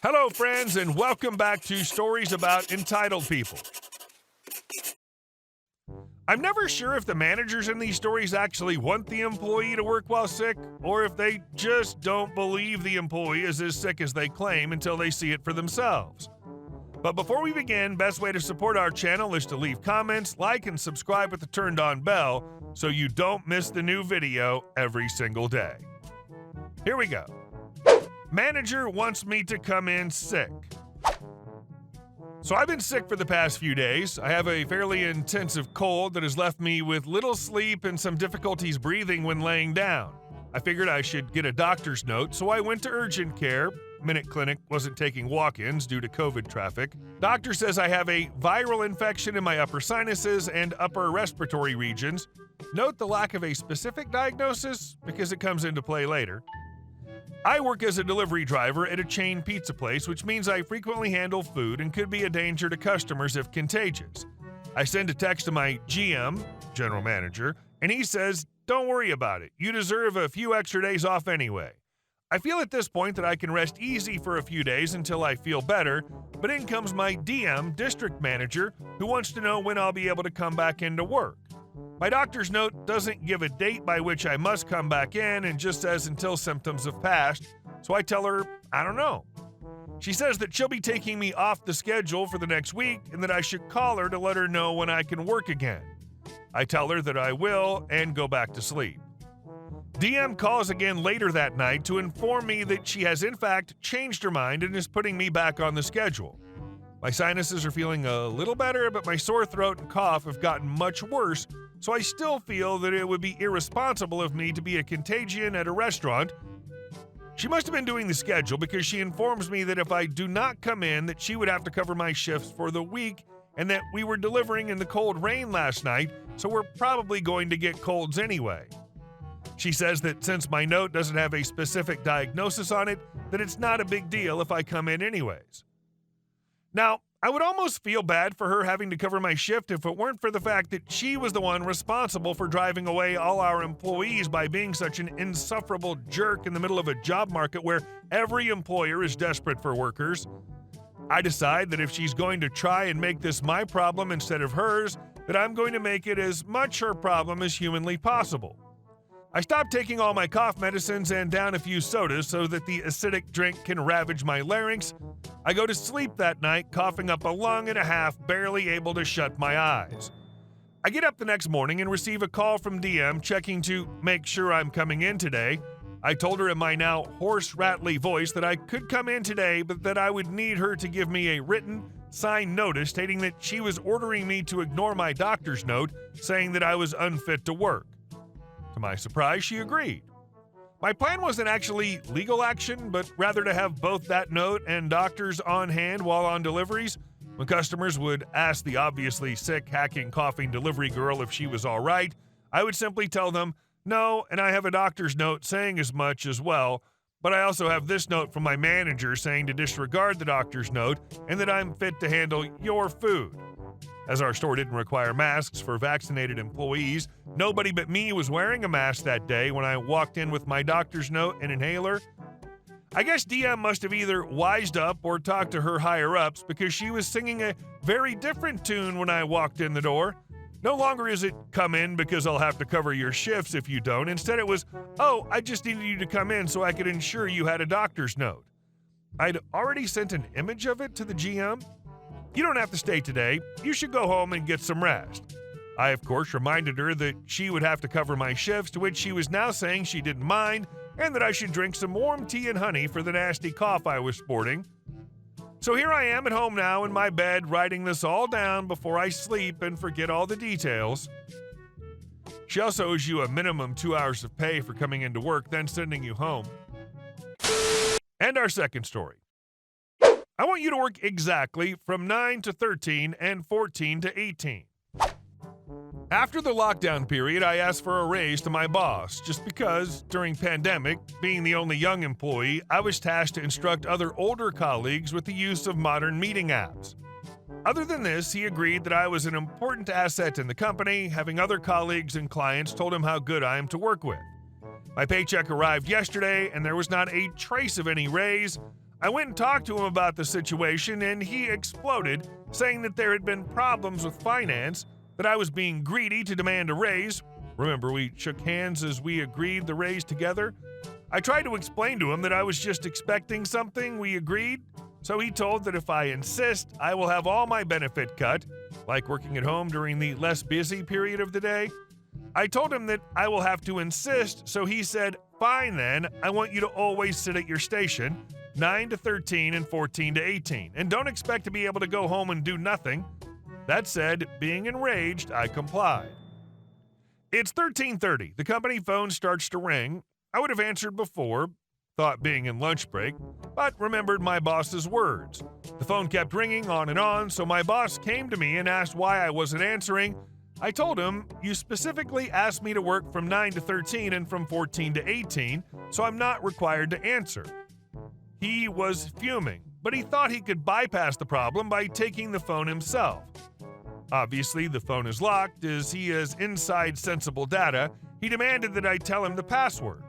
Hello, friends, and welcome back to Stories About Entitled People. I'm never sure if the managers in these stories actually want the employee to work while sick, or if they just don't believe the employee is as sick as they claim until they see it for themselves. But before we begin, best way to support our channel is to leave comments, like, and subscribe with the turned-on bell so you don't miss the new video every single day. Here we go. Manager wants me to come in sick. So I've been sick for the past few days. I have a fairly intensive cold that has left me with little sleep and some difficulties breathing when laying down. I figured I should get a doctor's note, so I went to urgent care. Minute Clinic wasn't taking walk-ins due to COVID traffic. Doctor says I have a viral infection in my upper sinuses and upper respiratory regions. Note the lack of a specific diagnosis because it comes into play later. I work as a delivery driver at a chain pizza place, which means I frequently handle food and could be a danger to customers if contagious. I send a text to my GM, general manager, and he says, "Don't worry about it. You deserve a few extra days off anyway." I feel at this point that I can rest easy for a few days until I feel better, but in comes my DM, district manager, who wants to know when I'll be able to come back into work. My doctor's note doesn't give a date by which I must come back in and just says until symptoms have passed, so I tell her, I don't know. She says that she'll be taking me off the schedule for the next week and that I should call her to let her know when I can work again. I tell her that I will and go back to sleep. DM calls again later that night to inform me that she has in fact changed her mind and is putting me back on the schedule. My sinuses are feeling a little better, but my sore throat and cough have gotten much worse, so I still feel that it would be irresponsible of me to be a contagion at a restaurant. She must have been doing the schedule because she informs me that if I do not come in, that she would have to cover my shifts for the week and that we were delivering in the cold rain last night, so we're probably going to get colds anyway. She says that since my note doesn't have a specific diagnosis on it, that it's not a big deal if I come in anyways. Now, I would almost feel bad for her having to cover my shift if it weren't for the fact that she was the one responsible for driving away all our employees by being such an insufferable jerk in the middle of a job market where every employer is desperate for workers. I decide that if she's going to try and make this my problem instead of hers, that I'm going to make it as much her problem as humanly possible. I stopped taking all my cough medicines and down a few sodas so that the acidic drink can ravage my larynx. I go to sleep that night, coughing up a lung and a half, barely able to shut my eyes. I get up the next morning and receive a call from DM checking to make sure I'm coming in today. I told her in my now hoarse, rattly voice that I could come in today, but that I would need her to give me a written, signed notice stating that she was ordering me to ignore my doctor's note, saying that I was unfit to work. To my surprise, she agreed. My plan wasn't actually legal action, but rather to have both that note and doctors on hand while on deliveries. When customers would ask the obviously sick, hacking, coughing delivery girl if she was all right, I would simply tell them, no, and I have a doctor's note saying as much as well, but I also have this note from my manager saying to disregard the doctor's note and that I'm fit to handle your food. As our store didn't require masks for vaccinated employees, nobody but me was wearing a mask that day when I walked in with my doctor's note and inhaler. I guess DM must have either wised up or talked to her higher-ups because she was singing a very different tune when I walked in the door. No longer is it, come in because I'll have to cover your shifts if you don't. Instead it was, oh, I just needed you to come in so I could ensure you had a doctor's note. I'd already sent an image of it to the GM. You don't have to stay today. You should go home and get some rest. I, of course, reminded her that she would have to cover my shifts, to which she was now saying she didn't mind and that I should drink some warm tea and honey for the nasty cough I was sporting. So here I am at home now in my bed writing this all down before I sleep and forget all the details. She also owes you a minimum 2 hours of pay for coming into work, then sending you home. And our second story. I want you to work exactly from 9 to 13 and 14 to 18. After the lockdown period, I asked for a raise to my boss, just because, during pandemic, being the only young employee, I was tasked to instruct other older colleagues with the use of modern meeting apps. Other than this, he agreed that I was an important asset in the company, having other colleagues and clients told him how good I am to work with. My paycheck arrived yesterday, and there was not a trace of any raise. I went and talked to him about the situation, and he exploded, saying that there had been problems with finance, that I was being greedy to demand a raise. Remember, we shook hands as we agreed the raise together? I tried to explain to him that I was just expecting something, we agreed. So he told that if I insist, I will have all my benefit cut, like working at home during the less busy period of the day. I told him that I will have to insist, so he said, "Fine then, I want you to always sit at your station, 9 to 13 and 14 to 18, and don't expect to be able to go home and do nothing." That said, being enraged, I complied. It's 13:30. The company phone starts to ring. I would have answered before, thought being in lunch break, but remembered my boss's words. The phone kept ringing on and on, so my boss came to me and asked why I wasn't answering. I told him, "You specifically asked me to work from 9 to 13 and from 14 to 18, so I'm not required to answer." He was fuming, but he thought he could bypass the problem by taking the phone himself. Obviously, the phone is locked as he has inside sensible data. He demanded that I tell him the password.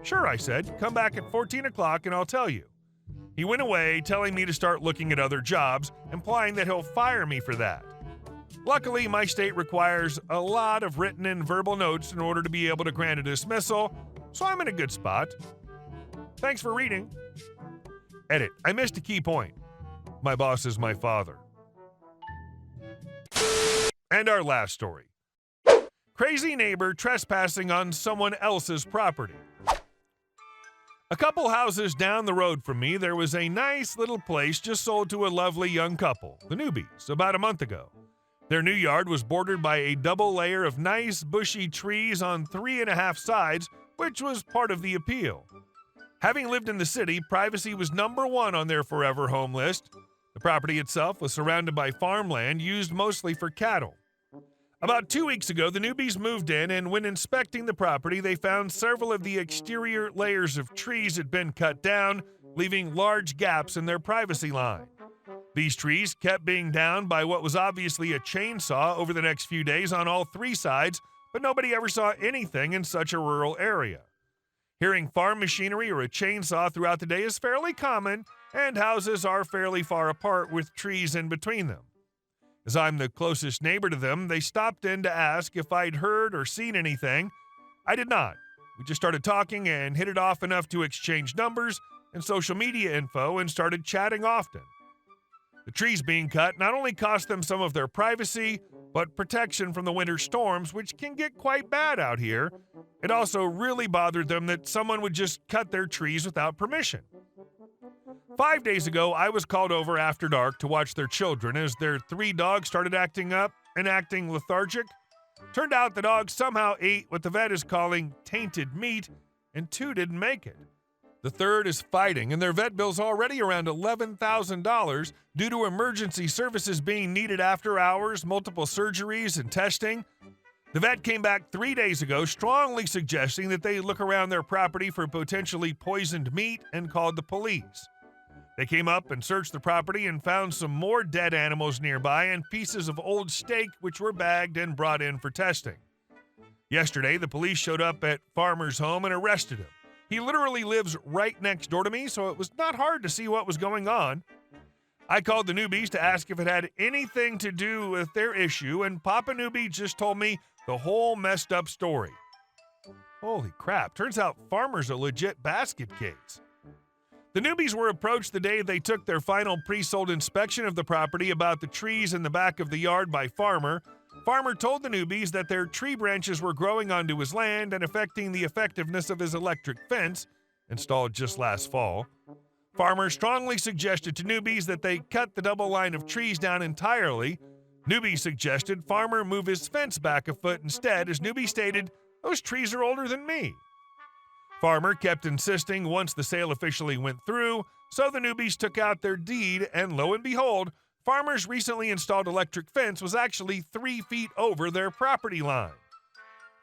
"Sure," I said, "come back at 14 o'clock and I'll tell you." He went away, telling me to start looking at other jobs, implying that he'll fire me for that. Luckily, my state requires a lot of written and verbal notes in order to be able to grant a dismissal, so I'm in a good spot. Thanks for reading. Edit. I missed a key point. My boss is my father. And our last story. Crazy neighbor trespassing on someone else's property. A couple houses down the road from me, there was a nice little place just sold to a lovely young couple, the Newbies, about a month ago. Their new yard was bordered by a double layer of nice bushy trees on 3.5 sides, which was part of the appeal. Having lived in the city, privacy was number one on their forever home list. The property itself was surrounded by farmland used mostly for cattle. About 2 weeks ago, the Newbies moved in, and when inspecting the property, they found several of the exterior layers of trees had been cut down, leaving large gaps in their privacy line. These trees kept being down by what was obviously a chainsaw over the next few days on all 3 sides, but nobody ever saw anything in such a rural area. Hearing farm machinery or a chainsaw throughout the day is fairly common, and houses are fairly far apart with trees in between them. As I'm the closest neighbor to them, they stopped in to ask if I'd heard or seen anything. I did not. We just started talking and hit it off enough to exchange numbers and social media info and started chatting often. The trees being cut not only cost them some of their privacy, but protection from the winter storms, which can get quite bad out here. It also really bothered them that someone would just cut their trees without permission. 5 days ago, I was called over after dark to watch their children as their 3 dogs started acting up and acting lethargic. Turned out the dogs somehow ate what the vet is calling tainted meat, and 2 didn't make it. The 3rd is fighting, and their vet bill's already around $11,000 due to emergency services being needed after hours, multiple surgeries, and testing. The vet came back 3 days ago, strongly suggesting that they look around their property for potentially poisoned meat and called the police. They came up and searched the property and found some more dead animals nearby and pieces of old steak which were bagged and brought in for testing. Yesterday, the police showed up at Farmer's home and arrested him. He literally lives right next door to me, so it was not hard to see what was going on. I called the Newbies to ask if it had anything to do with their issue, and Papa Newbie just told me the whole messed up story. Holy crap, turns out Farmer's a legit basket case. The Newbies were approached the day they took their final pre-sold inspection of the property about the trees in the back of the yard by Farmer. Farmer told the Newbies that their tree branches were growing onto his land and affecting the effectiveness of his electric fence, installed just last fall. Farmer strongly suggested to Newbies that they cut the double line of trees down entirely. Newbie suggested Farmer move his fence back a foot instead, as Newbie stated, "Those trees are older than me." Farmer kept insisting once the sale officially went through, so the Newbies took out their deed, and lo and behold, Farmer's recently installed electric fence was actually 3 feet over their property line.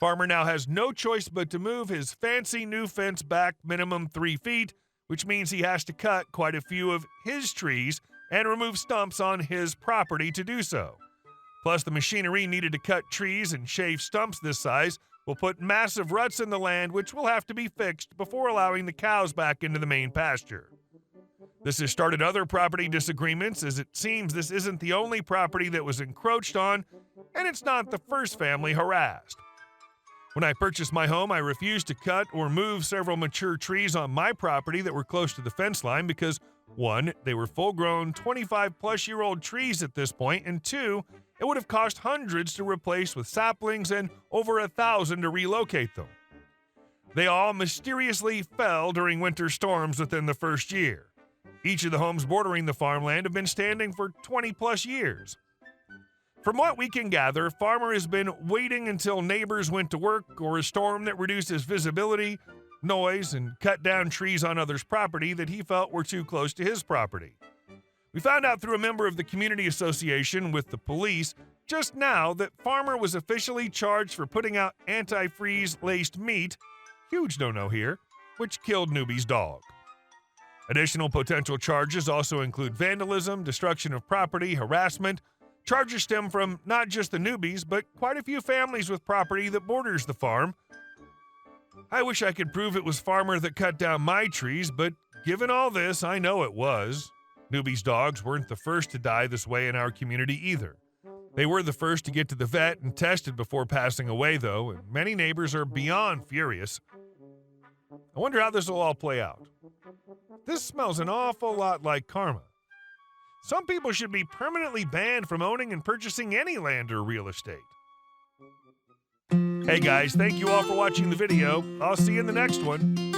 Farmer now has no choice but to move his fancy new fence back minimum 3 feet, which means he has to cut quite a few of his trees and remove stumps on his property to do so. Plus, the machinery needed to cut trees and shave stumps this size will put massive ruts in the land which will have to be fixed before allowing the cows back into the main pasture. This has started other property disagreements, as it seems this isn't the only property that was encroached on, and it's not the first family harassed. When I purchased my home, I refused to cut or move several mature trees on my property that were close to the fence line because, 1, they were full-grown 25-plus-year-old trees at this point, and 2, it would have cost hundreds to replace with saplings and over $1,000 to relocate them. They all mysteriously fell during winter storms within the first year. Each of the homes bordering the farmland have been standing for 20-plus years. From what we can gather, Farmer has been waiting until neighbors went to work or a storm that reduces visibility, noise, and cut down trees on others' property that he felt were too close to his property. We found out through a member of the community association with the police just now that Farmer was officially charged for putting out antifreeze-laced meat, huge no-no here, which killed Newbie's dog. Additional potential charges also include vandalism, destruction of property, harassment. Charges stem from not just the Newbies, but quite a few families with property that borders the farm. I wish I could prove it was Farmer that cut down my trees, but given all this, I know it was. Newbie's dogs weren't the first to die this way in our community either. They were the first to get to the vet and tested before passing away, though, and many neighbors are beyond furious. I wonder how this will all play out. This smells an awful lot like karma. Some people should be permanently banned from owning and purchasing any land or real estate. Hey guys, thank you all for watching the video. I'll see you in the next one.